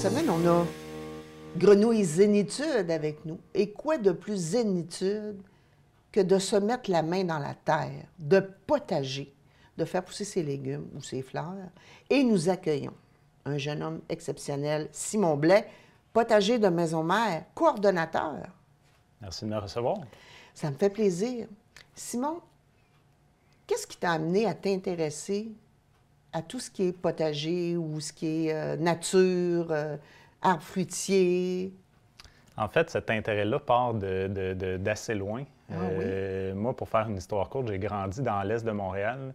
semaine, on a Grenouille Zénitude avec nous. Et quoi de plus zénitude que de se mettre la main dans la terre, de potager, de faire pousser ses légumes ou ses fleurs. Et nous accueillons un jeune homme exceptionnel, Simon Blais, potager de Maison Mère, coordonnateur. Merci de me recevoir. Ça me fait plaisir. Simon, qu'est-ce qui t'a amené à t'intéresser à tout ce qui est potager ou ce qui est nature, arbres fruitiers? En fait, cet intérêt-là part d'assez loin. Ah oui? Moi, pour faire une histoire courte, j'ai grandi dans l'est de Montréal,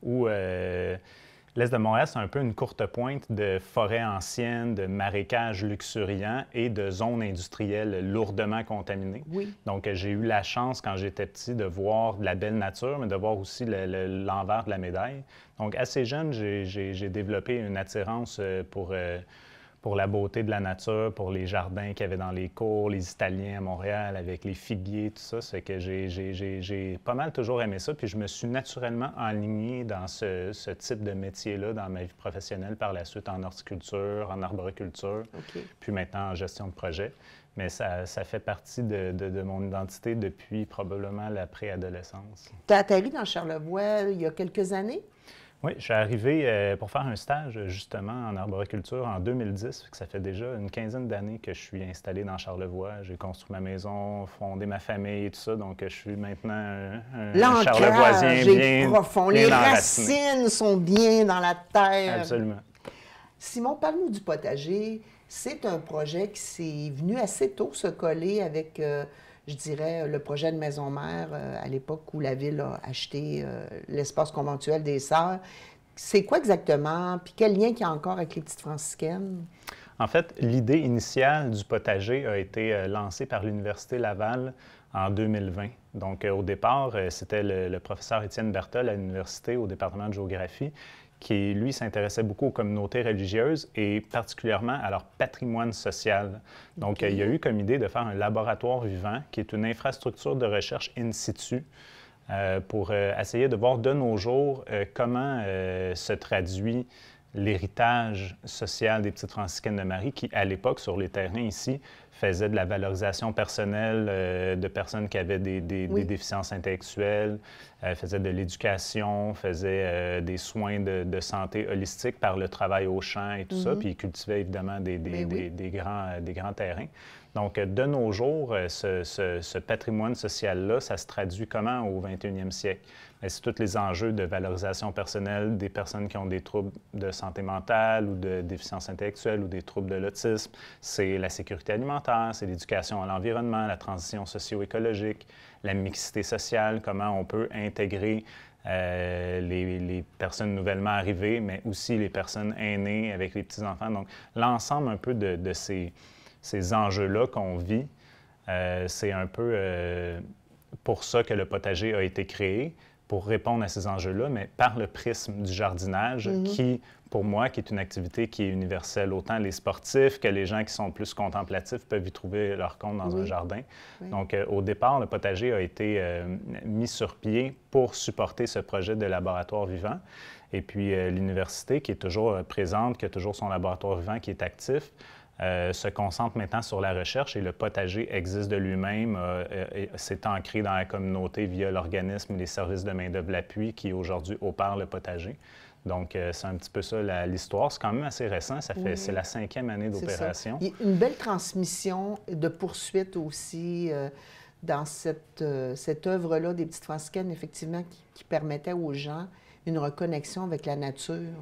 où l'est de Montréal, c'est un peu une courte pointe de forêts anciennes, de marécages luxuriants et de zones industrielles lourdement contaminées. Oui. Donc, j'ai eu la chance, quand j'étais petit, de voir de la belle nature, mais de voir aussi l'envers de la médaille. Donc, assez jeune, j'ai développé une attirance pour la beauté de la nature, pour les jardins qu'il y avait dans les cours, les Italiens à Montréal avec les figuiers, tout ça. C'est que j'ai pas mal toujours aimé ça. Puis je me suis naturellement enligné dans ce type de métier-là dans ma vie professionnelle par la suite en horticulture, en arboriculture, puis maintenant en gestion de projet. Mais ça fait partie de mon identité depuis probablement la préadolescence. Tu as atterri dans Charlevoix il y a quelques années? Oui, je suis arrivé pour faire un stage justement en arboriculture en 2010. Ça fait déjà une quinzaine d'années que je suis installé dans Charlevoix. J'ai construit ma maison, fondé ma famille et tout ça. Donc, je suis maintenant un Charlevoisien bien profond. Les racines sont bien dans la terre. Absolument. Simon, parle-nous du potager. C'est un projet qui s'est venu assez tôt se coller avec, je dirais, le projet de Maison Mère à l'époque où la Ville a acheté l'espace conventuel des Sœurs. C'est quoi exactement? Puis quel lien qu'il y a encore avec les petites franciscaines? En fait, l'idée initiale du potager a été lancée par l'Université Laval en 2020. Donc, au départ, c'était le professeur Étienne Berthold à l'université au département de géographie qui, lui, s'intéressait beaucoup aux communautés religieuses et particulièrement à leur patrimoine social. Donc, il y a eu comme idée de faire un laboratoire vivant qui est une infrastructure de recherche in situ pour essayer de voir de nos jours comment se traduit l'héritage social des petites franciscaines de Marie qui, à l'époque, sur les terrains ici, faisaient de la valorisation personnelle de personnes qui avaient des déficiences intellectuelles, faisaient de l'éducation, faisaient des soins de santé holistique par le travail au champ et tout ça, puis ils cultivaient évidemment des grands terrains. Donc, de nos jours, ce patrimoine social-là, ça se traduit comment au 21e siècle? C'est tous les enjeux de valorisation personnelle des personnes qui ont des troubles de santé mentale ou de déficience intellectuelle ou des troubles de l'autisme. C'est la sécurité alimentaire, c'est l'éducation à l'environnement, la transition socio-écologique, la mixité sociale, comment on peut intégrer les personnes nouvellement arrivées, mais aussi les personnes aînées avec les petits-enfants. Donc, l'ensemble un peu de ces enjeux-là qu'on vit, c'est un peu pour ça que le potager a été créé, pour répondre à ces enjeux-là, mais par le prisme du jardinage qui, pour moi, qui est une activité qui est universelle. Autant les sportifs que les gens qui sont plus contemplatifs peuvent y trouver leur compte dans un jardin. Donc, au départ, le potager a été mis sur pied pour supporter ce projet de laboratoire vivant. Et puis, l'université, qui est toujours présente, qui a toujours son laboratoire vivant qui est actif, se concentre maintenant sur la recherche et le potager existe de lui-même, s'est ancré dans la communauté via l'organisme et les services de main-d'œuvre l'appui qui aujourd'hui opère le potager. Donc, c'est un petit peu ça l'histoire. C'est quand même assez récent. C'est la 5e année d'opération. Il y a une belle transmission de poursuite aussi dans cette œuvre-là des petites franciscaines, effectivement, qui permettait aux gens une reconnexion avec la nature.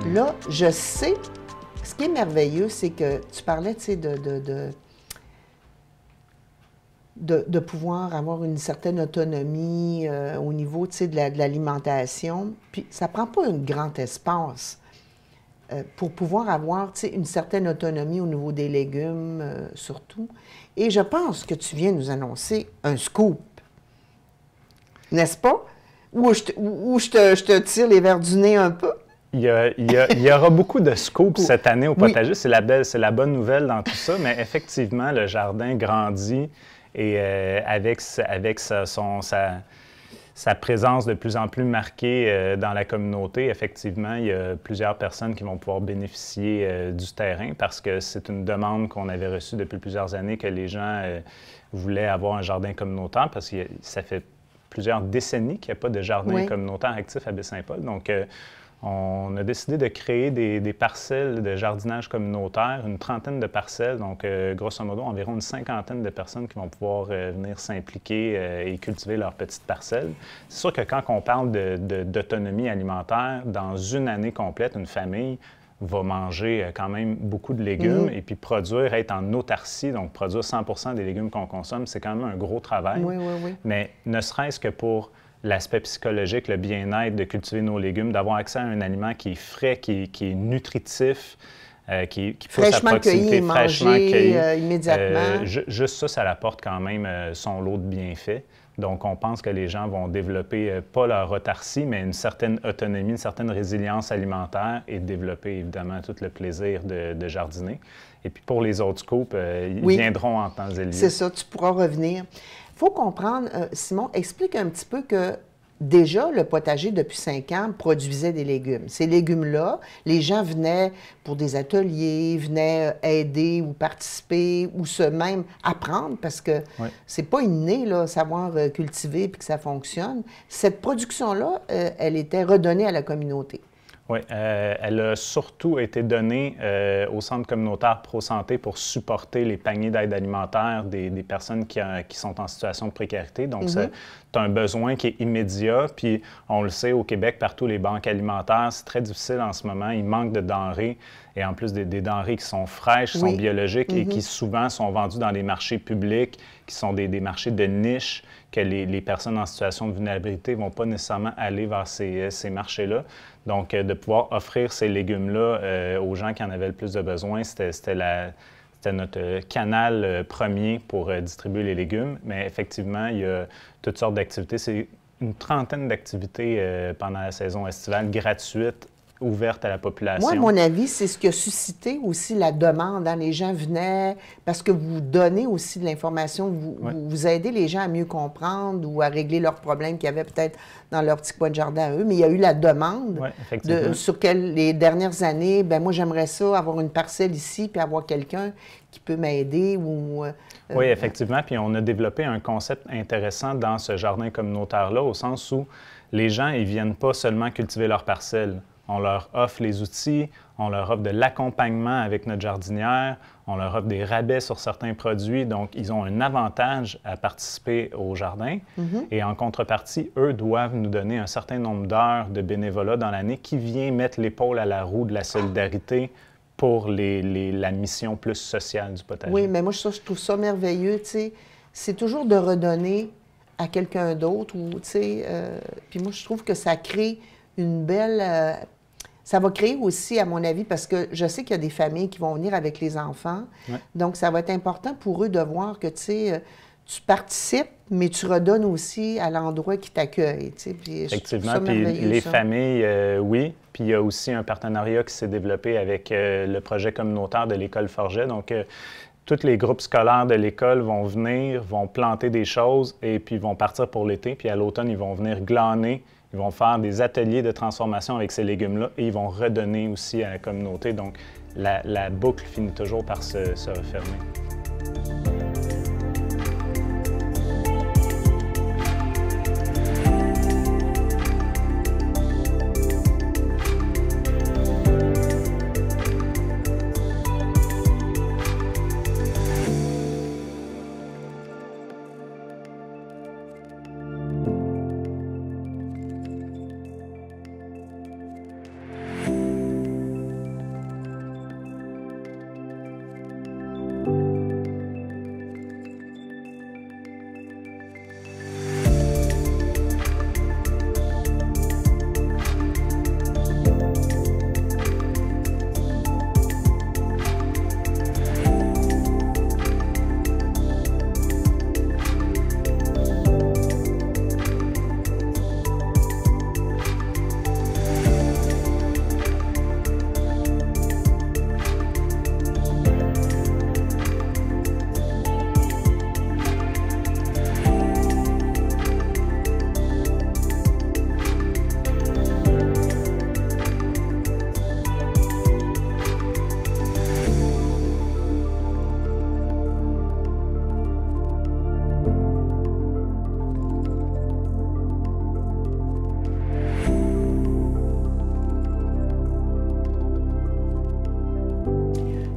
Là, je sais, ce qui est merveilleux, c'est que tu parlais, tu sais, de pouvoir avoir une certaine autonomie au niveau, tu sais, de l'alimentation. Puis ça prend pas un grand espace pour pouvoir avoir, tu sais, une certaine autonomie au niveau des légumes, surtout. Et je pense que tu viens nous annoncer un scoop, n'est-ce pas? Ou je te tire les verres du nez un peu? Il y aura beaucoup de scoops cette année au potager. Oui. C'est la bonne nouvelle dans tout ça, mais effectivement, le jardin grandit et avec sa présence de plus en plus marquée dans la communauté, effectivement, il y a plusieurs personnes qui vont pouvoir bénéficier du terrain parce que c'est une demande qu'on avait reçue depuis plusieurs années que les gens voulaient avoir un jardin communautaire parce que ça fait plusieurs décennies qu'il n'y a pas de jardin communautaire actif à Baie-Saint-Paul. Donc, on a décidé de créer des parcelles de jardinage communautaire, une trentaine de parcelles, donc grosso modo environ une cinquantaine de personnes qui vont pouvoir venir s'impliquer et cultiver leurs petites parcelles. C'est sûr que quand on parle d'autonomie alimentaire, dans une année complète, une famille va manger quand même beaucoup de légumes et puis être en autarcie, donc produire 100 des légumes qu'on consomme, c'est quand même un gros travail. Oui, oui, oui. Mais ne serait-ce que pour l'aspect psychologique, le bien-être de cultiver nos légumes, d'avoir accès à un aliment qui est frais, qui est nutritif, qui pousse à proximité, fraîchement cueilli, immédiatement. Juste ça apporte quand même son lot de bienfaits. Donc, on pense que les gens vont développer, pas leur autarcie, mais une certaine autonomie, une certaine résilience alimentaire et développer, évidemment, tout le plaisir de jardiner. Et puis, pour les autres scoops, ils viendront en temps et lieu. C'est ça, tu pourras revenir. Il faut comprendre, Simon, explique un petit peu que déjà, le potager, depuis 5 ans, produisait des légumes. Ces légumes-là, les gens venaient pour des ateliers, venaient aider ou participer ou se même apprendre parce que c'est pas inné, là, savoir cultiver puis que ça fonctionne. Cette production-là, elle était redonnée à la communauté. Oui, elle a surtout été donnée au Centre communautaire Pro-Santé pour supporter les paniers d'aide alimentaire des personnes qui sont en situation de précarité. Donc, c'est un besoin qui est immédiat. Puis, on le sait, au Québec, partout, les banques alimentaires, c'est très difficile en ce moment. Il manque de denrées. Et en plus, des denrées qui sont fraîches, qui sont biologiques et qui souvent sont vendues dans les marchés publics, qui sont des marchés de niche, que les personnes en situation de vulnérabilité ne vont pas nécessairement aller vers ces marchés-là. Donc, de pouvoir offrir ces légumes-là aux gens qui en avaient le plus de besoin, c'était notre canal premier pour distribuer les légumes. Mais effectivement, il y a toutes sortes d'activités. C'est une trentaine d'activités pendant la saison estivale gratuites, ouverte à la population. Moi, à mon avis, c'est ce qui a suscité aussi la demande. Hein? Les gens venaient parce que vous donnez aussi de l'information, vous aidez les gens à mieux comprendre ou à régler leurs problèmes qu'il y avait peut-être dans leur petit coin de jardin à eux. Mais il y a eu la demande sur les dernières années. Bien, moi, j'aimerais ça, avoir une parcelle ici puis avoir quelqu'un qui peut m'aider ou... Oui, effectivement. Puis on a développé un concept intéressant dans ce jardin communautaire-là, au sens où les gens, ils viennent pas seulement cultiver leur parcelle. On leur offre les outils, on leur offre de l'accompagnement avec notre jardinière, on leur offre des rabais sur certains produits. Donc, ils ont un avantage à participer au jardin. Et en contrepartie, eux doivent nous donner un certain nombre d'heures de bénévolat dans l'année qui vient mettre l'épaule à la roue de la solidarité pour la mission plus sociale du potager. Oui, mais moi, je trouve ça merveilleux, tu sais. C'est toujours de redonner à quelqu'un d'autre, ou, tu sais... puis moi, je trouve que ça crée une belle... ça va créer aussi, à mon avis, parce que je sais qu'il y a des familles qui vont venir avec les enfants. Donc, ça va être important pour eux de voir que, tu sais, tu participes, mais tu redonnes aussi à l'endroit qui t'accueille. Effectivement. Puis les familles, oui. Puis il y a aussi un partenariat qui s'est développé avec le projet communautaire de l'École Forget. Donc, tous les groupes scolaires de l'école vont venir, vont planter des choses et puis vont partir pour l'été. Puis à l'automne, ils vont venir glaner. Ils vont faire des ateliers de transformation avec ces légumes-là et ils vont redonner aussi à la communauté. Donc, la boucle finit toujours par se refermer.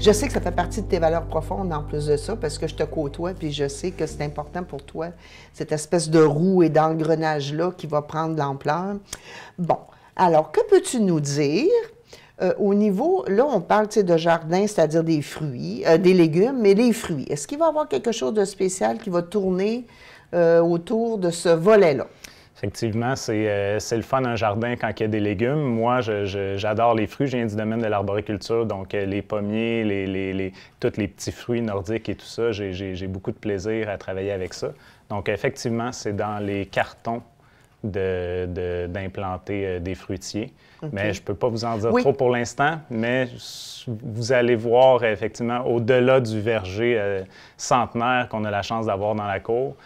Je sais que ça fait partie de tes valeurs profondes en plus de ça, parce que je te côtoie, puis je sais que c'est important pour toi, cette espèce de roue et d'engrenage-là qui va prendre de l'ampleur. Bon, alors, que peux-tu nous dire au niveau, là, on parle de jardin, c'est-à-dire des fruits, des légumes, mais les fruits. Est-ce qu'il va y avoir quelque chose de spécial qui va tourner autour de ce volet-là? Effectivement, c'est le fun un jardin quand il y a des légumes. Moi, j'adore les fruits. Je viens du domaine de l'arboriculture, donc les pommiers, tous les petits fruits nordiques et tout ça, j'ai beaucoup de plaisir à travailler avec ça. Donc, effectivement, c'est dans les cartons d'implanter des fruitiers. Okay. Mais je ne peux pas vous en dire trop pour l'instant, mais vous allez voir effectivement au-delà du verger centenaire qu'on a la chance d'avoir dans la cour,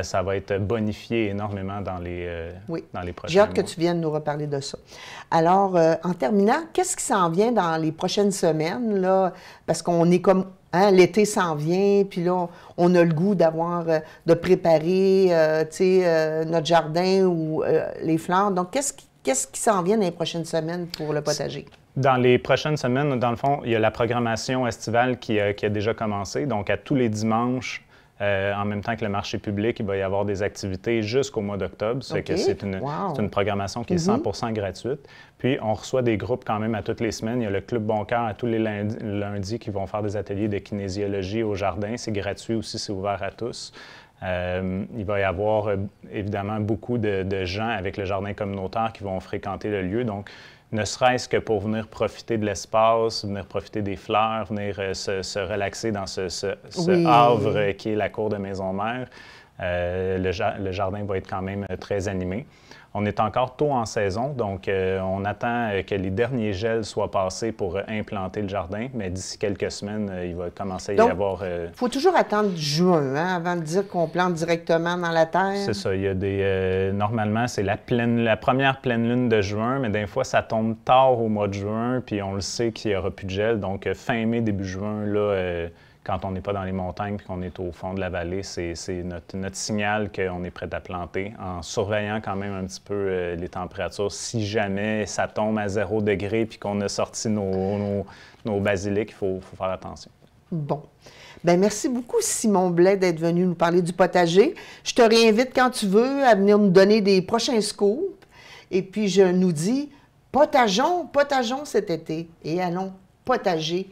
ça va être bonifié énormément dans les prochains J'ai hâte mois. que tu viennes nous reparler de ça. Alors, en terminant, qu'est-ce qui s'en vient dans les prochaines semaines, là? Parce qu'on est comme, hein, l'été s'en vient, puis là, on a le goût de préparer, notre jardin ou les fleurs. Donc, qu'est-ce qui s'en vient dans les prochaines semaines pour le potager? Dans les prochaines semaines, dans le fond, il y a la programmation estivale qui a déjà commencé. Donc, à tous les dimanches, en même temps que le marché public, il va y avoir des activités jusqu'au mois d'octobre. Okay. C'est une programmation qui est 100% gratuite. Puis, on reçoit des groupes quand même à toutes les semaines. Il y a le Club Bon Cœur à tous les lundis qui vont faire des ateliers de kinésiologie au jardin. C'est gratuit aussi, c'est ouvert à tous. Il va y avoir évidemment beaucoup de gens avec le jardin communautaire qui vont fréquenter le lieu. Donc, ne serait-ce que pour venir profiter de l'espace, venir profiter des fleurs, venir se relaxer dans ce havre qui est la cour de Maisons-Mères, le jardin va être quand même très animé. On est encore tôt en saison, donc on attend que les derniers gels soient passés pour implanter le jardin, mais d'ici quelques semaines, il va commencer à y avoir... Il faut toujours attendre juin, hein, avant de dire qu'on plante directement dans la terre. C'est ça. Il y a des... normalement, c'est la première pleine lune de juin, mais des fois, ça tombe tard au mois de juin, puis on le sait qu'il n'y aura plus de gel. Donc, fin mai, début juin, là... quand on n'est pas dans les montagnes et qu'on est au fond de la vallée, c'est notre signal qu'on est prêt à planter, en surveillant quand même un petit peu les températures. Si jamais ça tombe à 0 degré puis qu'on a sorti nos basilics, il faut faire attention. Bon. Bien, merci beaucoup, Simon Blais, d'être venu nous parler du potager. Je te réinvite quand tu veux à venir nous donner des prochains scoops. Et puis, je nous dis, potageons cet été et allons potager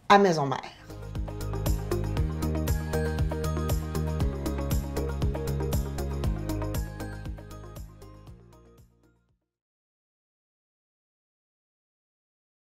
à Maisons-Mères.